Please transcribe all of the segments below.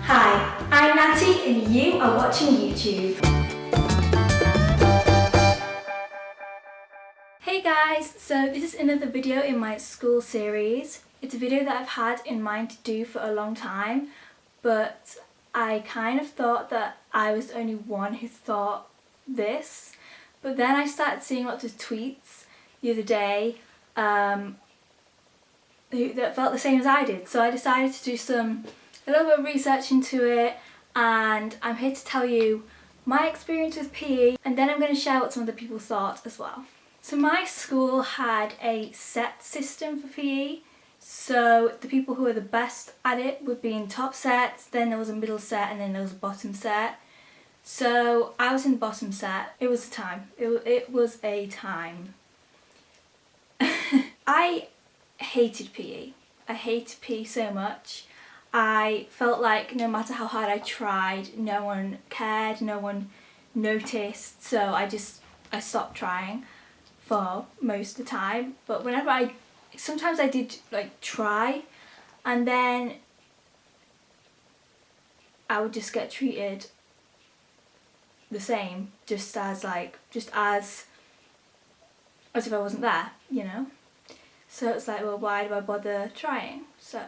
Hi, I'm Nattie and you are watching YouTube. Hey guys, so this is another video in my school series. It's a video that I've had in mind to do for a long time, but I kind of thought that I was the only one who thought this. But then I started seeing lots of tweets the other day that felt the same as I did. So I decided to do a little bit of research into it, and I'm here to tell you my experience with PE, and then I'm going to share what some other people thought as well. So my school had a set system for PE, so the people who were the best at it would be in top sets, then there was a middle set, and then there was a bottom set. So I was in the bottom set. It was a time. It was a time. I hated PE. I hated PE so much. I felt like no matter how hard I tried, no one cared, no one noticed, so I stopped trying for most of the time. But sometimes I did like try, and then I would just get treated the same, just as if I wasn't there, you know? So it's like, well, why do I bother trying? So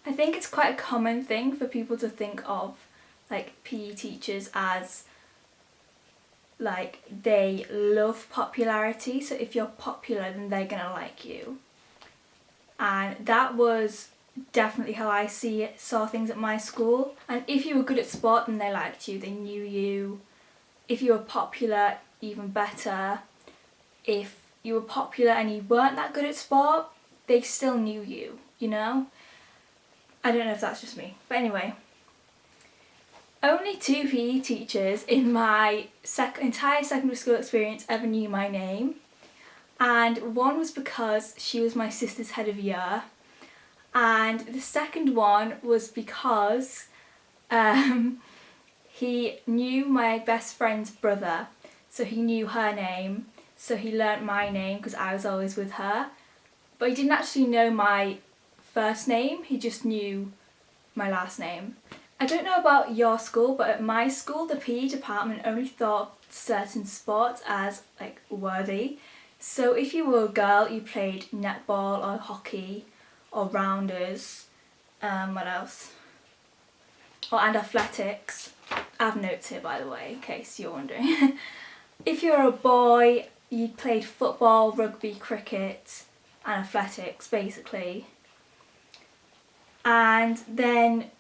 I think it's quite a common thing for people to think of like PE teachers as like they love popularity, so if you're popular then they're gonna like you. And that was definitely how I saw things at my school. And if you were good at sport then they liked you, they knew you. If you were popular, even better. If you were popular and you weren't that good at sport, they still knew you, you know? I don't know if that's just me, but anyway. Only 2 PE teachers in my entire secondary school experience ever knew my name, and one was because she was my sister's head of year, and the second one was because he knew my best friend's brother, so he knew her name, so he learnt my name because I was always with her, but he didn't actually know my first name, he just knew my last name. I don't know about your school, but at my school the PE department only thought certain sports as like worthy. So if you were a girl you played netball or hockey or rounders, what else? And athletics. I have notes here by the way in case you're wondering. If you were a boy you played football, rugby, cricket and athletics basically. And then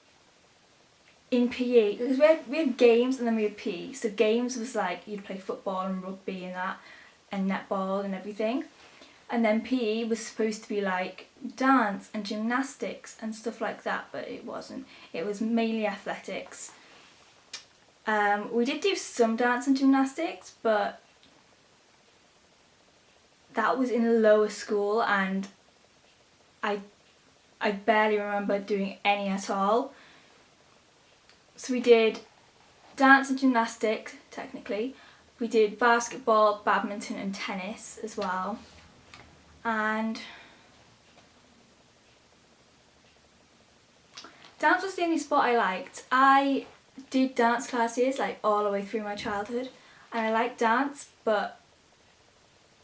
in PE, because we had games and then we had PE. So games was like you'd play football and rugby and that, and netball and everything. And then PE was supposed to be like dance and gymnastics and stuff like that, but it wasn't. It was mainly athletics. We did do some dance and gymnastics, but that was in a lower school, and I barely remember doing any at all. So we did dance and gymnastics, technically. We did basketball, badminton and tennis as well. And dance was the only sport I liked. I did dance classes like all the way through my childhood, and I liked dance, but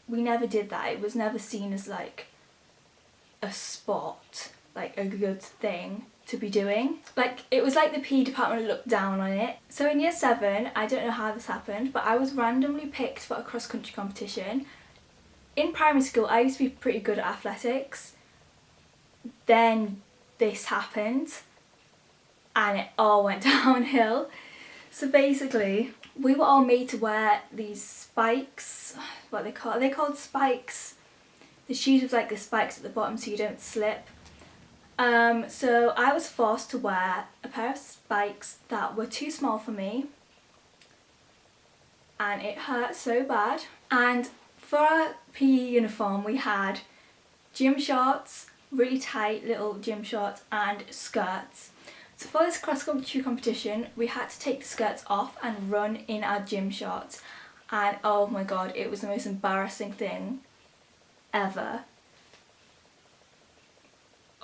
we never did that. It was never seen as like a sport, like a good thing to be doing. Like it was like the PE department looked down on it. So in year 7, I don't know how this happened, but I was randomly picked for a cross-country competition. In primary school I used to be pretty good at athletics. Then this happened and it all went downhill. So basically we were all made to wear these spikes, what they're called spikes. The shoes with like the spikes at the bottom so you don't slip. So I was forced to wear a pair of spikes that were too small for me, and it hurt so bad. And for our PE uniform we had gym shorts, really tight little gym shorts, and skirts. So for this cross-country competition we had to take the skirts off and run in our gym shorts, and oh my god, it was the most embarrassing thing ever.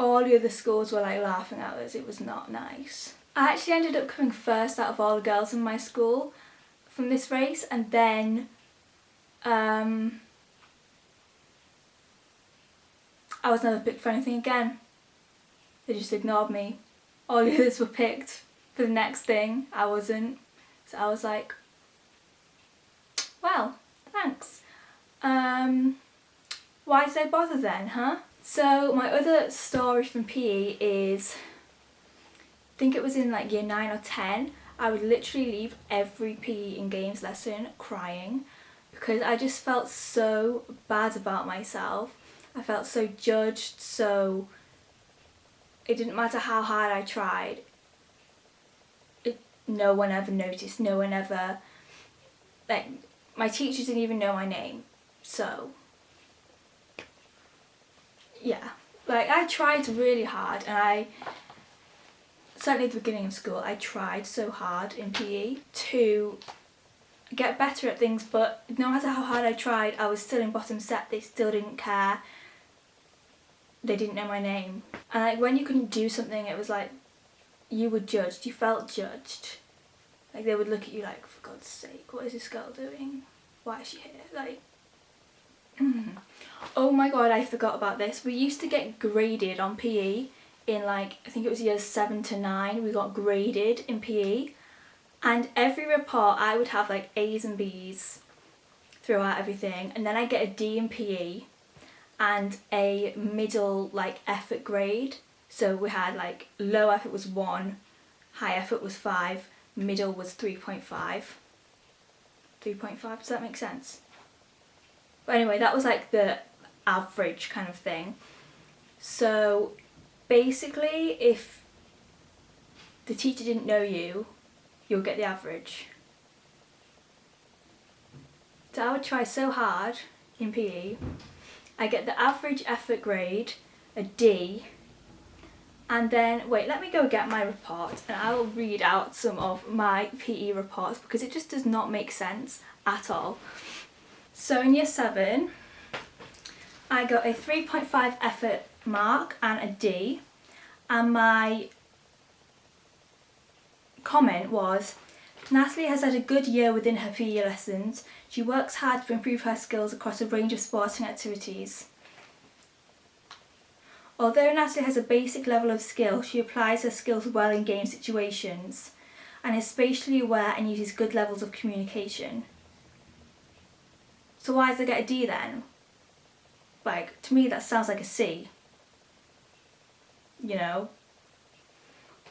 All the other schools were like laughing at us, it was not nice. I actually ended up coming first out of all the girls in my school from this race, and then I was never picked for anything again. They just ignored me. All the others were picked for the next thing. I wasn't. So I was like, well, thanks. Why did I bother then, huh? So my other story from PE is, I think it was in like year 9 or 10, I would literally leave every PE and games lesson crying because I just felt so bad about myself. I felt so judged, so it didn't matter how hard I tried. No one ever noticed, no one ever, like, my teachers didn't even know my name, so yeah. Like, I tried really hard, and certainly at the beginning of school, I tried so hard in PE to get better at things, but no matter how hard I tried, I was still in bottom set. They still didn't care. They didn't know my name. And like, when you couldn't do something, it was like, you were judged, you felt judged. Like, they would look at you like, for God's sake, what is this girl doing? Why is she here? Like, oh my god, I forgot about this. We used to get graded on PE in like, I think it was years 7 to 9, we got graded in PE. And every report I would have like A's and B's throughout everything, and then I get a D in PE and a middle like effort grade. So we had like low effort was 1, high effort was 5, middle was 3.5. 3.5, does that make sense? But anyway, that was like the average kind of thing. So basically, if the teacher didn't know you, you'll get the average. So I would try so hard in PE. I get the average effort grade, a D, and then, wait, let me go get my report and I will read out some of my PE reports because it just does not make sense at all. So in year 7, I got a 3.5 effort mark and a D, and my comment was, Nattie has had a good year within her PE lessons. She works hard to improve her skills across a range of sporting activities. Although Nattie has a basic level of skill, she applies her skills well in game situations and is spatially aware and uses good levels of communication. So why does I get a D then? Like, to me that sounds like a C. You know?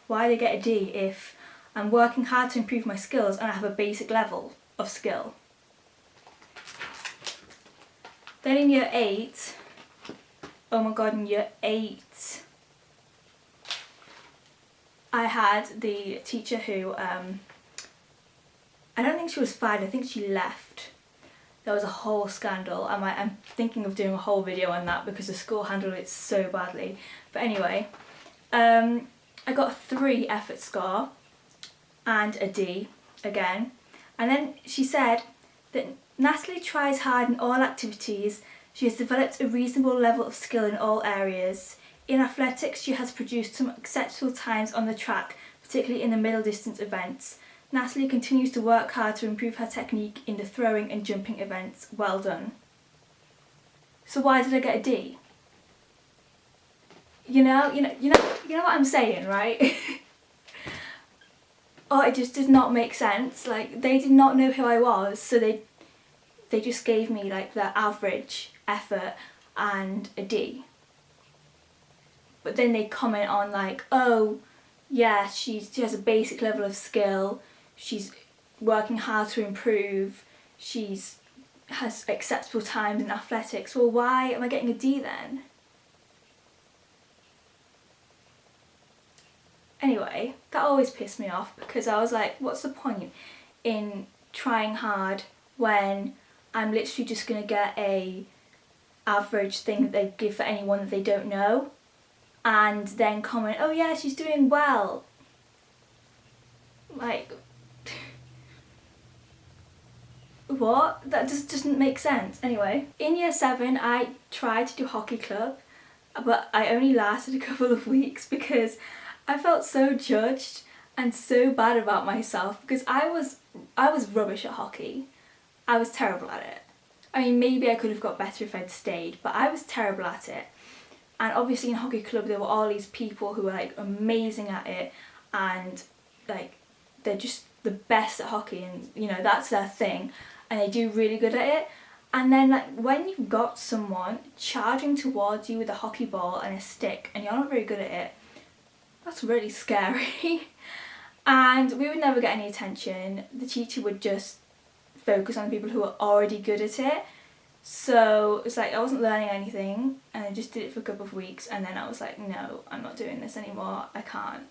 Why do I get a D if I'm working hard to improve my skills and I have a basic level of skill? Then in year 8, oh my god, in year 8, I had the teacher who, I don't think she was fired, I think she left. There was a whole scandal. I'm thinking of doing a whole video on that because the school handled it so badly. But anyway, I got a 3 effort score and a D again. And then she said that Nattie tries hard in all activities. She has developed a reasonable level of skill in all areas. In athletics, she has produced some acceptable times on the track, particularly in the middle distance events. Nattie continues to work hard to improve her technique in the throwing and jumping events. Well done. So why did I get a D? You know what I'm saying, right? Oh, it just does not make sense. Like, they did not know who I was, so they just gave me like the average effort and a D. But then they comment on like, oh yeah, she has a basic level of skill, she's working hard to improve, has acceptable times in athletics. Well, why am I getting a D then? Anyway, that always pissed me off because I was like, what's the point in trying hard when I'm literally just going to get a average thing that they give for anyone that they don't know, and then comment, oh yeah, she's doing well. Like, what? That just doesn't make sense. Anyway, in year 7 I tried to do hockey club, but I only lasted a couple of weeks because I felt so judged and so bad about myself because I was rubbish at hockey. I was terrible at it. I mean, maybe I could have got better if I'd stayed, but I was terrible at it. And obviously in hockey club there were all these people who were like amazing at it, and like they're just the best at hockey, and you know, that's their thing, and they do really good at it. And then like when you've got someone charging towards you with a hockey ball and a stick and you're not very good at it, that's really scary. And we would never get any attention. The teacher would just focus on people who were already good at it. So it's like I wasn't learning anything, and I just did it for a couple of weeks, and then I was like, no, I'm not doing this anymore. I can't.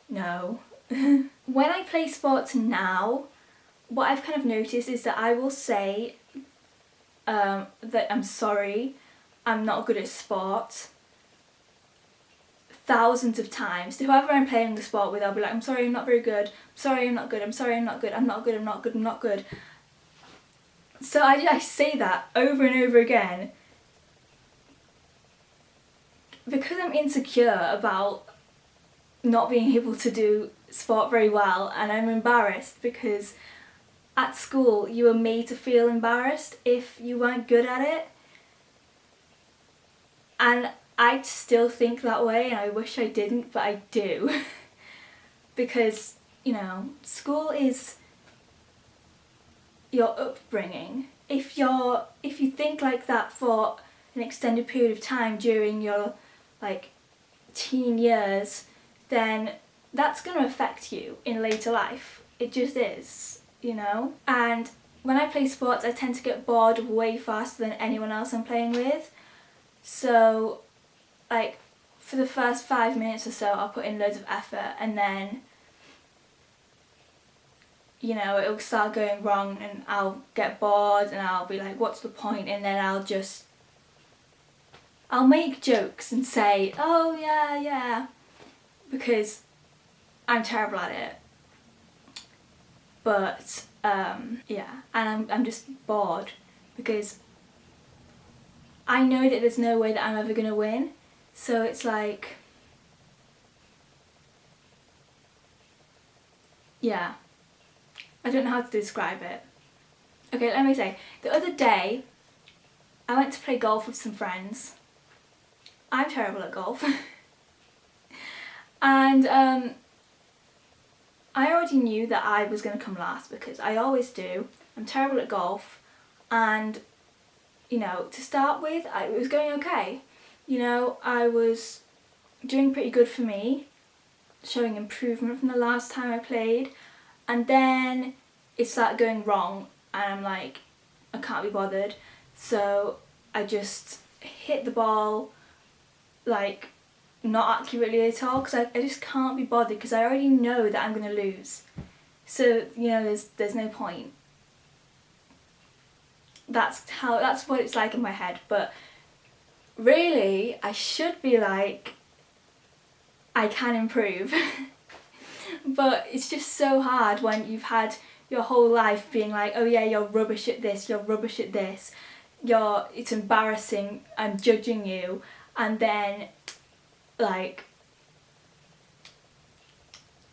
No. When I play sports now, what I've kind of noticed is that I will say that I'm sorry, I'm not good at sport, thousands of times. To whoever I'm playing the sport with, I'll be like, I'm sorry, I'm not very good. I'm sorry, I'm not good. I'm sorry, I'm not good. I'm not good. I'm not good. I'm not good. So I say that over and over again because I'm insecure about not being able to do sport very well, and I'm embarrassed because at school you were made to feel embarrassed if you weren't good at it, and I still think that way, and I wish I didn't, but I do. Because, you know, school is your upbringing. If you think like that for an extended period of time during your like teen years, then that's going to affect you in later life. It just is, you know? And when I play sports, I tend to get bored way faster than anyone else I'm playing with. So like for the first 5 minutes or so I'll put in loads of effort, and then, you know, it'll start going wrong and I'll get bored and I'll be like, what's the point? And then I'll make jokes and say, oh yeah, because I'm terrible at it. But yeah, and I'm just bored because I know that there's no way that I'm ever gonna win. So it's like, yeah, I don't know how to describe it. Okay, let me say, the other day I went to play golf with some friends. I'm terrible at golf. And I already knew that I was going to come last because I always do. I'm terrible at golf, and you know, to start with, it was going okay. You know, I was doing pretty good for me, showing improvement from the last time I played, and then it started going wrong and I'm like, I can't be bothered. So I just hit the ball like not accurately at all because I just can't be bothered because I already know that I'm going to lose. So, you know, there's no point. That's what it's like in my head, but really I should be like, I can improve. But it's just so hard when you've had your whole life being like, oh yeah, you're rubbish at this, you're rubbish at this, it's embarrassing, I'm judging you, and then like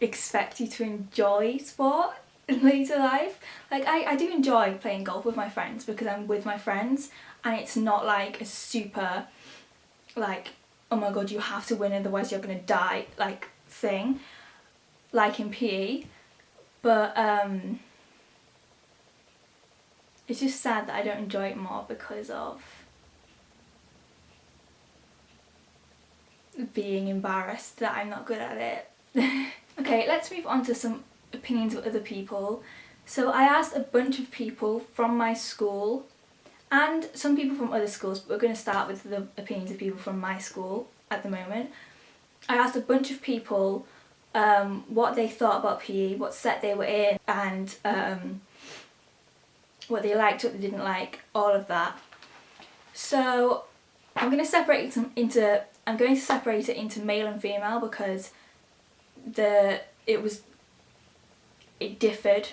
expect you to enjoy sport in later life. Like I do enjoy playing golf with my friends because I'm with my friends, and it's not like a super like, oh my god, you have to win otherwise you're gonna die like thing like in PE. But it's just sad that I don't enjoy it more because of being embarrassed that I'm not good at it. Okay, let's move on to some opinions of other people. So I asked a bunch of people from my school and some people from other schools, but we're going to start with the opinions of people from my school at the moment. I asked a bunch of people what they thought about PE, what set they were in, and what they liked, what they didn't like, all of that. So I'm going to separate it into male and female because it differed.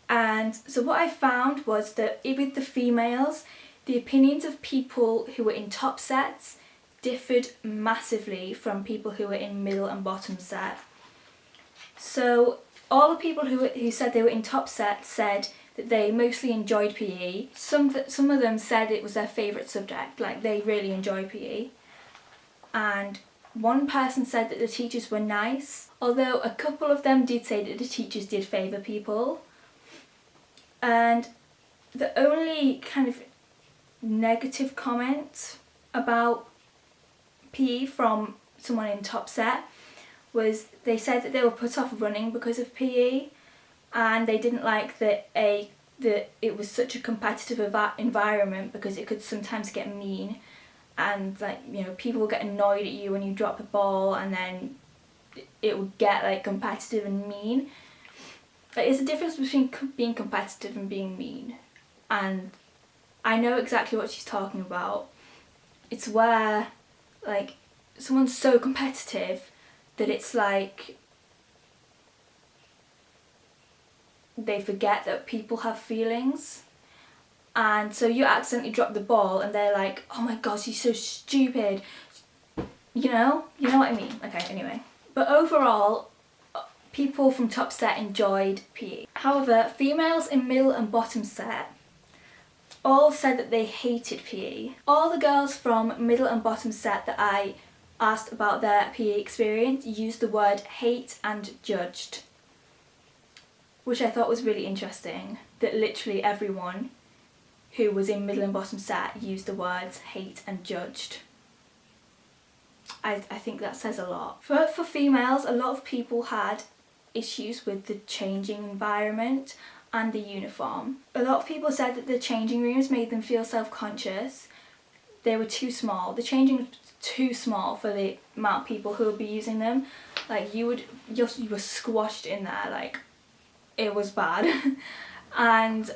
And so what I found was that with the females, the opinions of people who were in top sets differed massively from people who were in middle and bottom set. So all the people who said they were in top set said that they mostly enjoyed PE. Some of them said it was their favourite subject, like they really enjoy PE. And one person said that the teachers were nice, although a couple of them did say that the teachers did favour people. And the only kind of negative comment about PE from someone in top set was they said that they were put off running because of PE, and they didn't like that it was such a competitive environment because it could sometimes get mean, and like, you know, people would get annoyed at you when you drop a ball, and then it would get like competitive and mean. Like, there's a difference between being competitive and being mean, and I know exactly what she's talking about. It's where like someone's so competitive that it's like they forget that people have feelings, and so you accidentally drop the ball and they're like, oh my gosh, you're so stupid, you know what I mean. Okay, anyway, but overall people from top set enjoyed PE. However, females in middle and bottom set all said that they hated PE. All the girls from middle and bottom set that I asked about their PE experience used the word hate and judged, which I thought was really interesting, that literally everyone who was in middle and bottom set used the words hate and judged. I think that says a lot. For females, a lot of people had issues with the changing environment and the uniform. A lot of people said that the changing rooms made them feel self-conscious. They were too small. The changing rooms were too small for the amount of people who would be using them. Like, you were squashed in there, like, it was bad. And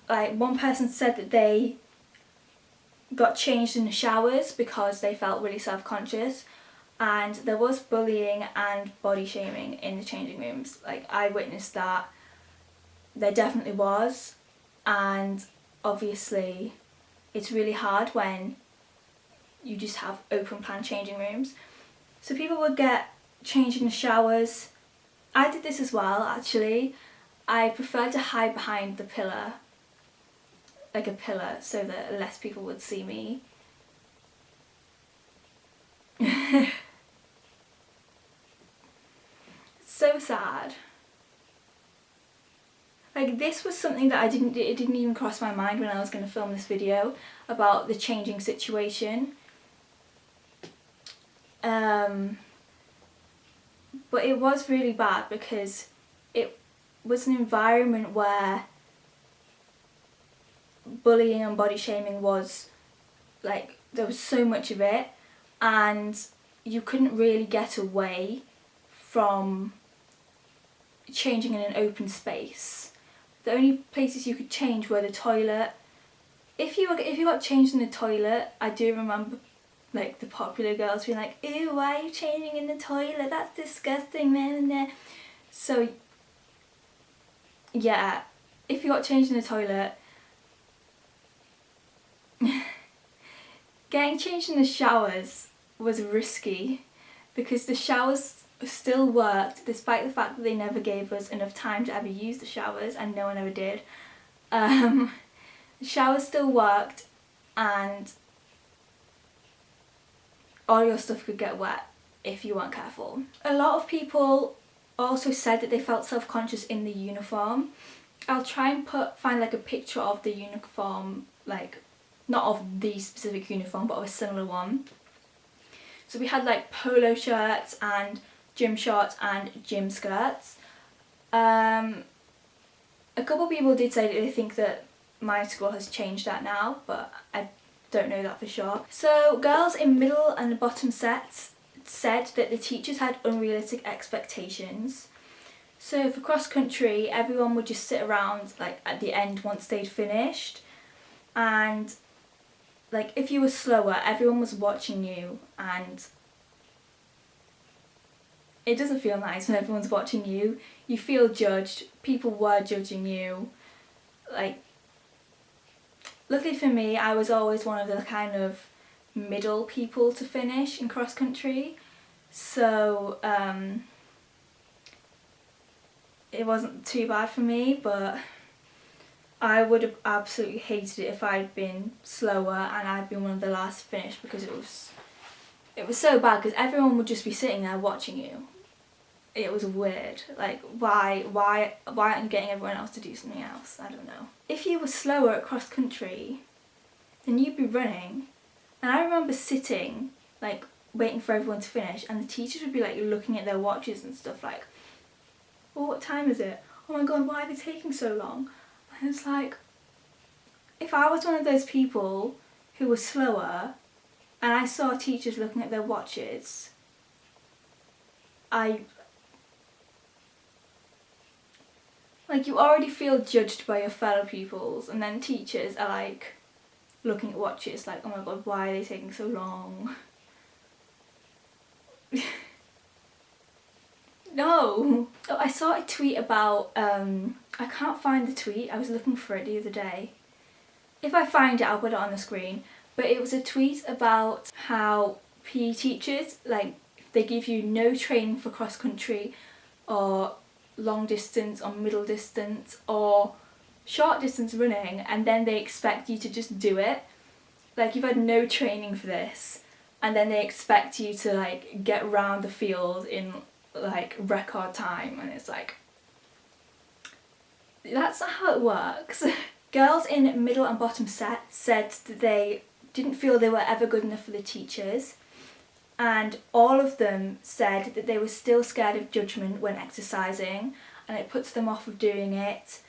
like, one person said that they got changed in the showers because they felt really self-conscious, and there was bullying and body shaming in the changing rooms. Like, I witnessed that. There definitely was, and obviously it's really hard when you just have open plan changing rooms. So people would get changed in the showers. I did this as well, actually. I preferred to hide behind the pillar, like a pillar, so that less people would see me. So sad. Like, this was something that it didn't even cross my mind when I was going to film this video about the changing situation. But it was really bad because it was an environment where bullying and body shaming was, like, there was so much of it, and you couldn't really get away from changing in an open space. The only places you could change were the toilet. If you got changed in the toilet, I do remember like the popular girls being like, ew, why are you changing in the toilet? That's disgusting, man. So yeah, if you got changed in the toilet, getting changed in the showers was risky because the showers still worked despite the fact that they never gave us enough time to ever use the showers, and no one ever did. The showers still worked, and all your stuff could get wet if you weren't careful. A lot of people also said that they felt self-conscious in the uniform. I'll try and find like a picture of the uniform, like not of the specific uniform but of a similar one. So we had like polo shirts and gym shorts and gym skirts. A couple of people did say that they think that my school has changed that now, but I don't know that for sure. So girls in middle and bottom sets said that the teachers had unrealistic expectations. So for cross country, everyone would just sit around like at the end once they'd finished, and like if you were slower, everyone was watching you, and it doesn't feel nice when everyone's watching you. You feel judged. People were judging you. Like, luckily for me, I was always one of the kind of middle people to finish in cross country, so it wasn't too bad for me, but I would have absolutely hated it if I'd been slower and I'd been one of the last to finish, because it was so bad, because everyone would just be sitting there watching you. It was weird. Like, why aren't you getting everyone else to do something else? I don't know. If you were slower at cross country, then you'd be running. And I remember sitting, like, waiting for everyone to finish, and the teachers would be like looking at their watches and stuff, like, well, what time is it? Oh my god, why are they taking so long? And it's like, if I was one of those people who was slower and I saw teachers looking at their watches, like, you already feel judged by your fellow pupils, and then teachers are like looking at watches like, oh my god, why are they taking so long? No! Oh, I saw a tweet about, I can't find the tweet, I was looking for it the other day. If I find it, I'll put it on the screen. But it was a tweet about how PE teachers, like, they give you no training for cross country or long distance or middle distance or short distance running, and then they expect you to just do it. Like, you've had no training for this, and then they expect you to, like, get round the field in, like, record time, and it's like, that's not how it works. Girls in middle and bottom set said that they didn't feel they were ever good enough for the teachers, and all of them said that they were still scared of judgment when exercising, and it puts them off of doing it,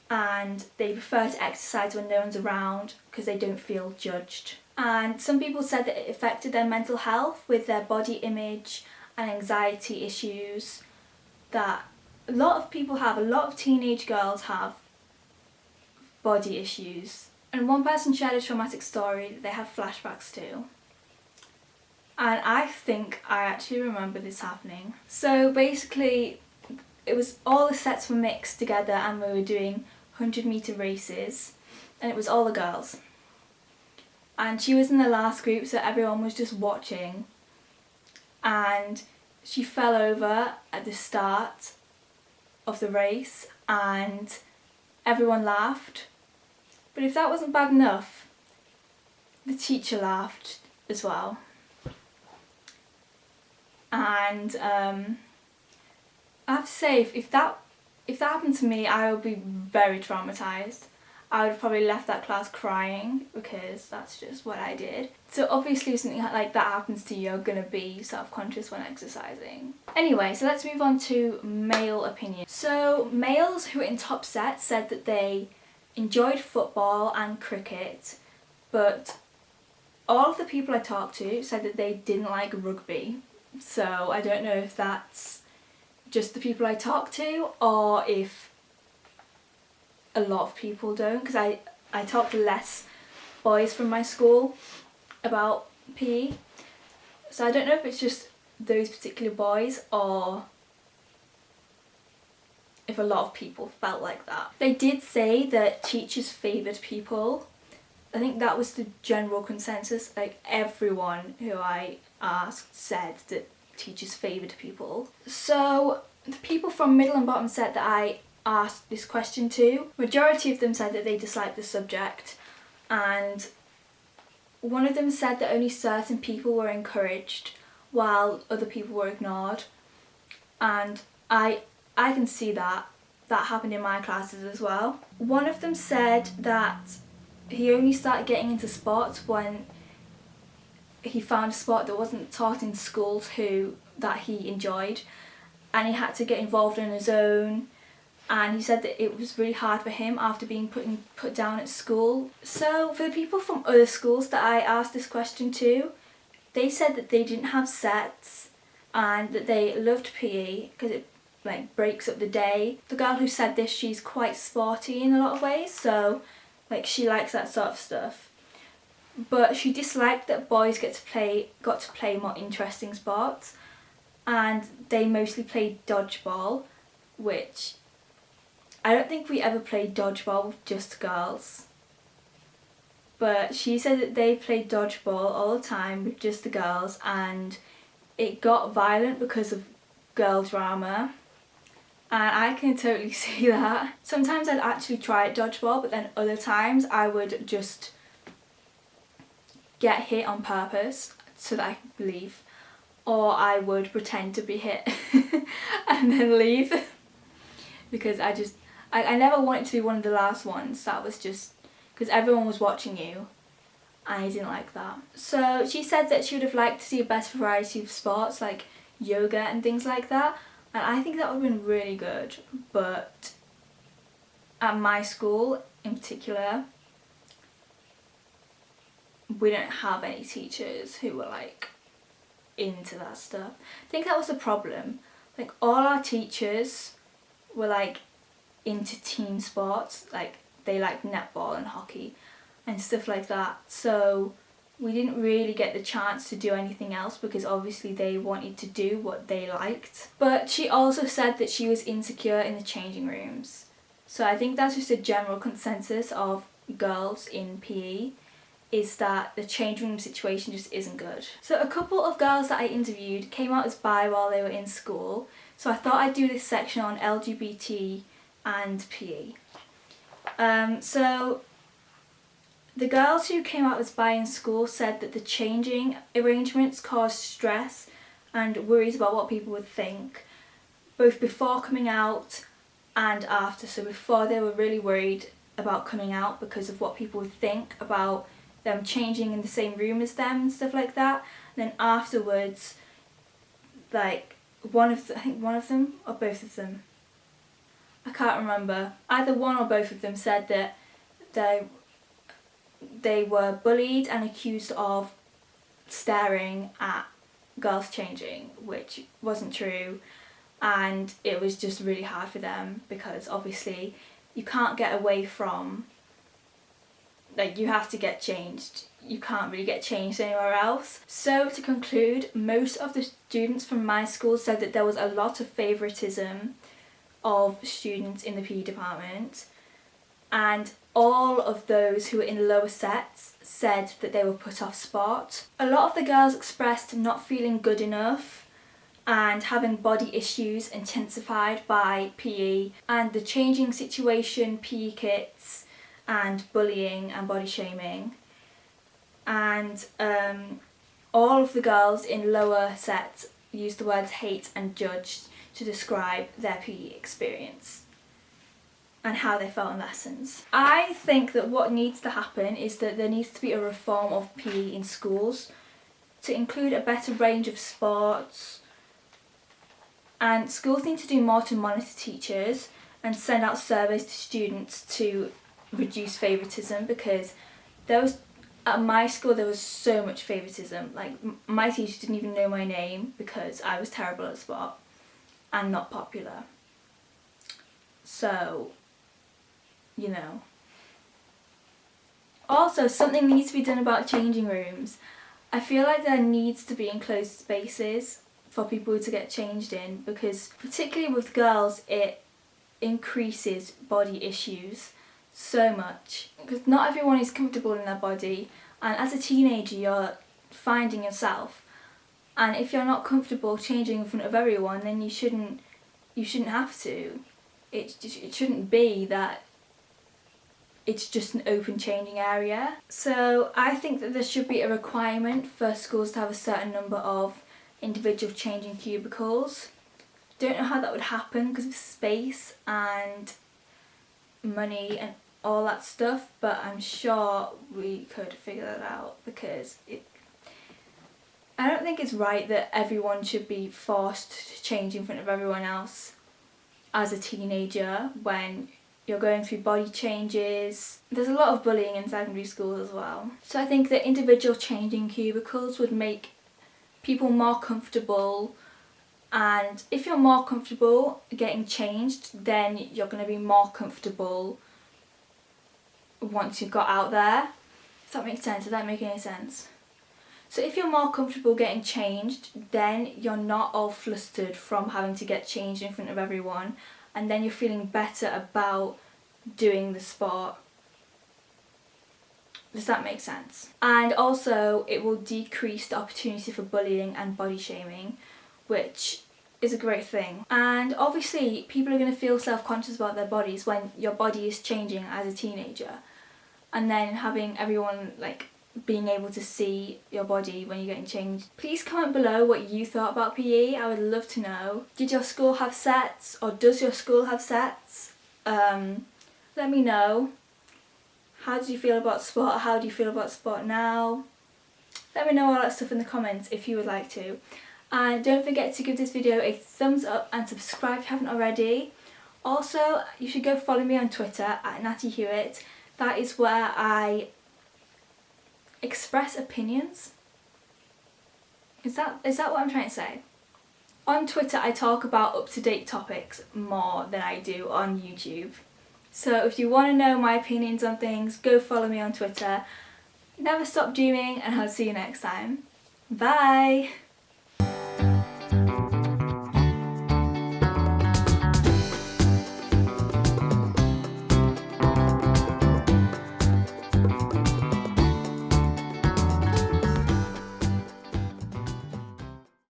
and they prefer to exercise when no one's around because they don't feel judged. And some people said that it affected their mental health with their body image and anxiety issues that a lot of people have, a lot of teenage girls have body issues. And one person shared a traumatic story that they have flashbacks to. And I think I actually remember this happening. So basically, it was all the sets were mixed together and we were doing 100-meter races, and it was all the girls. And she was in the last group, so everyone was just watching. And she fell over at the start of the race and everyone laughed. But if that wasn't bad enough, the teacher laughed as well. And I have to say, if that happened to me, I would be very traumatised. I would have probably left that class crying, because that's just what I did. So obviously if something like that happens to you, you're going to be self-conscious when exercising. Anyway, so let's move on to male opinion. So males who were in top set said that they enjoyed football and cricket, but all of the people I talked to said that they didn't like rugby. So I don't know if that's just the people I talked to, or if a lot of people don't, because I talked to less boys from my school about PE. So I don't know if it's just those particular boys or if a lot of people felt like that. They did say that teachers favoured people. I think that was the general consensus. Like, everyone who I asked said that teachers favoured people. So the people from middle and bottom set that I asked this question to, majority of them said that they disliked the subject, and one of them said that only certain people were encouraged while other people were ignored. And I can see that happened in my classes as well. One of them said that he only started getting into sports when he found a sport that wasn't taught in schools that he enjoyed, and he had to get involved on his own. And he said that it was really hard for him after being put down at school. So for the people from other schools that I asked this question to, they said that they didn't have sets and that they loved PE because it, like, breaks up the day. The girl who said this, she's quite sporty in a lot of ways, so, like, she likes that sort of stuff. But she disliked that boys got to play more interesting sports, and they mostly played dodgeball, which I don't think we ever played dodgeball with just girls. But she said that they played dodgeball all the time with just the girls, and it got violent because of girl drama. And I can totally see that. Sometimes I'd actually try at dodgeball, but then other times I would just get hit on purpose so that I could leave. Or I would pretend to be hit and then leave. Because I never wanted to be one of the last ones. That was just because everyone was watching you, and I didn't like that. So she said that she would have liked to see a better variety of sports like yoga and things like that, and I think that would have been really good. But at my school in particular, we don't have any teachers who were like into that stuff. I think that was the problem. Like all our teachers were like into team sports, like they liked netball and hockey and stuff like that. So we didn't really get the chance to do anything else because obviously they wanted to do what they liked. But she also said that she was insecure in the changing rooms. So I think that's just a general consensus of girls in PE, is that the changing room situation just isn't good. So a couple of girls that I interviewed came out as bi while they were in school. So I thought I'd do this section on LGBT and PE. So the girls who came out as bi in school said that the changing arrangements caused stress and worries about what people would think, both before coming out and after. So before, they were really worried about coming out because of what people would think about them changing in the same room as them and stuff like that. And then afterwards, like I think one of them or both of them, I can't remember, either one or both of them said that they were bullied and accused of staring at girls changing, which wasn't true, and it was just really hard for them because obviously you can't get away from, like, you have to get changed. You can't really get changed anywhere else. So to conclude, most of the students from my school said that there was a lot of favouritism of students in the PE department, and all of those who were in lower sets said that they were put off sport. A lot of the girls expressed not feeling good enough and having body issues intensified by PE and the changing situation, PE kits and bullying and body shaming. And all of the girls in lower sets used the words hate and judge to describe their PE experience and how they felt in lessons. I think that what needs to happen is that there needs to be a reform of PE in schools to include a better range of sports, and schools need to do more to monitor teachers and send out surveys to students to reduce favouritism, because at my school there was so much favouritism. Like my teachers didn't even know my name because I was terrible at sport and not popular. So, you know. Also, something needs to be done about changing rooms. I feel like there needs to be enclosed spaces for people to get changed in, because particularly with girls it increases body issues so much, because not everyone is comfortable in their body, and as a teenager you're finding yourself, and if you're not comfortable changing in front of everyone, then you shouldn't have to. It shouldn't be that it's just an open changing area. So I think that there should be a requirement for schools to have a certain number of individual changing cubicles. Don't know how that would happen because of space and money and all that stuff, but I'm sure we could figure that out, because I don't think it's right that everyone should be forced to change in front of everyone else as a teenager when you're going through body changes. There's a lot of bullying in secondary schools as well. So I think that individual changing cubicles would make people more comfortable, and if you're more comfortable getting changed, then you're going to be more comfortable once you've got out there. If that makes sense. Does that make any sense? So if you're more comfortable getting changed, then you're not all flustered from having to get changed in front of everyone, and then you're feeling better about doing the sport. Does that make sense? And also it will decrease the opportunity for bullying and body shaming, which is a great thing. And obviously people are going to feel self-conscious about their bodies when your body is changing as a teenager, and then having everyone like being able to see your body when you're getting changed. Please comment below what you thought about PE. I would love to know. Did your school have sets, or does your school have sets? Let me know. How did you feel about sport? How do you feel about sport now? Let me know all that stuff in the comments if you would like to. And don't forget to give this video a thumbs up and subscribe if you haven't already. Also, you should go follow me on Twitter at Nattie Hewitt. That is where I express opinions. Is that what I'm trying to say? On Twitter I talk about up-to-date topics more than I do on YouTube. So if you want to know my opinions on things, go follow me on Twitter. Never stop dreaming, and I'll see you next time. Bye!